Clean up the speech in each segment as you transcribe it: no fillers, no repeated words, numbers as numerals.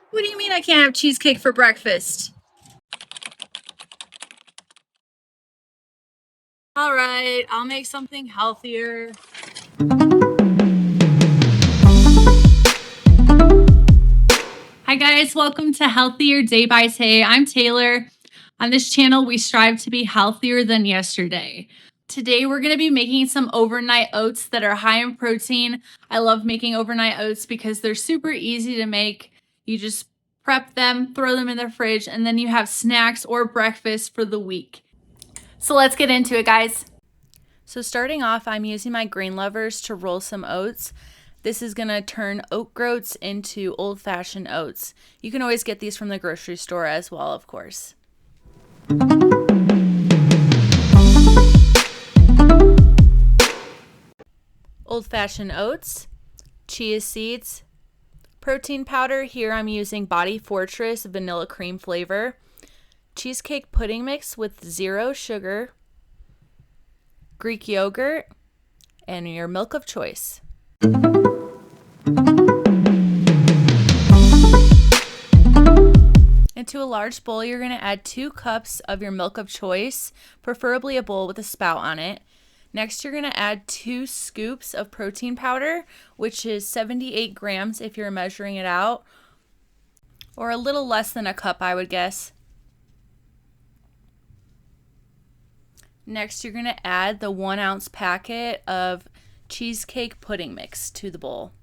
What do you mean I can't have cheesecake for breakfast? All right, I'll make something healthier. Hi guys, welcome to Healthier Day by Tay. I'm Taylor. On this channel, we strive to be healthier than yesterday. Today, we're going to be making some overnight oats that are high in protein. I love making overnight oats because they're super easy to make. You just prep them, throw them in the fridge, and then you have snacks or breakfast for the week. So let's get into it, guys. So starting off, I'm using my grain levers to roll some oats. This is going to turn oat groats into old-fashioned oats. You can always get these from the grocery store as well, of course. Old-fashioned oats, chia seeds, protein powder. Here I'm using Body Fortress vanilla cream flavor, cheesecake pudding mix with 0 sugar, Greek yogurt, and your milk of choice. Into a large bowl, you're going to add 2 cups of your milk of choice, preferably a bowl with a spout on it. Next, you're going to add 2 scoops of protein powder, which is 78 grams if you're measuring it out, or a little less than a cup, I would guess. Next, you're going to add the 1 ounce packet of cheesecake pudding mix to the bowl.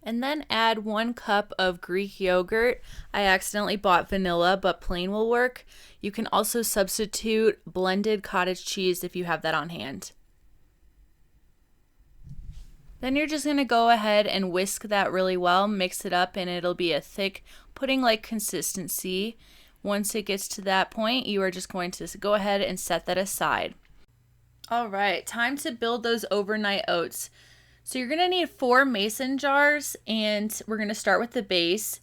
And then add 1 cup of Greek yogurt. I accidentally bought vanilla, but plain will work. You can also substitute blended cottage cheese if you have that on hand. Then you're just going to go ahead and whisk that really well, mix it up, and it'll be a thick pudding-like consistency. Once it gets to that point, you are just going to go ahead and set that aside. All right, time to build those overnight oats. So you're going to need 4 mason jars, and we're going to start with the base.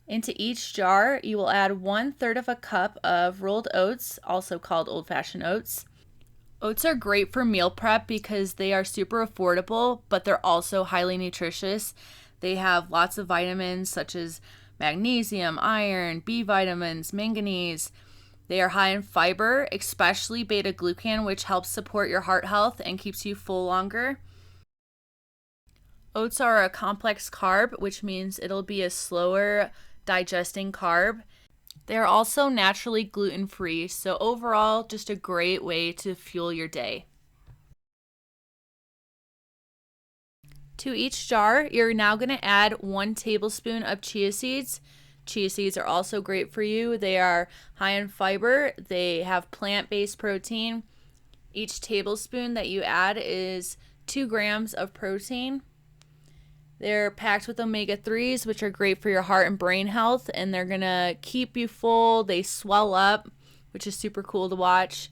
Into each jar, you will add 1/3 of a cup of rolled oats, also called old-fashioned oats. Oats are great for meal prep because they are super affordable, but they're also highly nutritious. They have lots of vitamins such as magnesium, iron, B vitamins, manganese. They are high in fiber, especially beta-glucan, which helps support your heart health and keeps you full longer. Oats are a complex carb, which means it'll be a slower digesting carb. They're also naturally gluten-free, so overall, just a great way to fuel your day. To each jar, you're now going to add 1 tablespoon of chia seeds. Chia seeds are also great for you. They are high in fiber. They have plant-based protein. Each tablespoon that you add is 2 grams of protein. They're packed with omega-3s, which are great for your heart and brain health, and they're going to keep you full. They swell up, which is super cool to watch.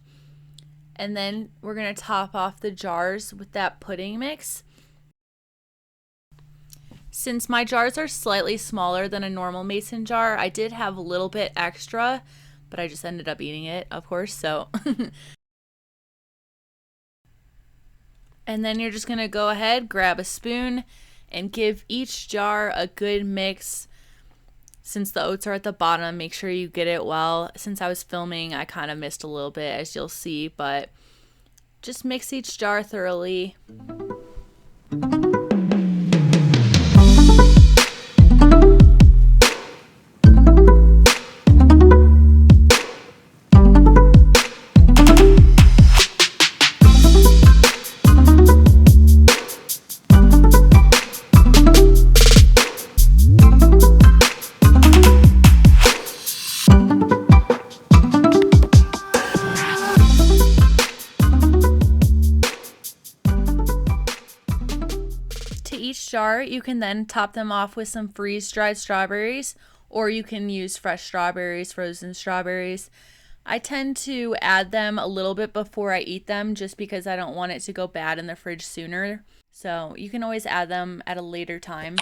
And then we're going to top off the jars with that pudding mix. Since my jars are slightly smaller than a normal mason jar, I did have a little bit extra, but I just ended up eating it, of course, so. And then you're just going to go ahead, grab a spoon, and give each jar a good mix. Since the oats are at the bottom, make sure you get it well. Since I was filming, I kind of missed a little bit, as you'll see, but just mix each jar thoroughly. Each jar, you can then top them off with some freeze-dried strawberries, or you can use fresh strawberries, frozen strawberries. I tend to add them a little bit before I eat them just because I don't want it to go bad in the fridge sooner. So you can always add them at a later time.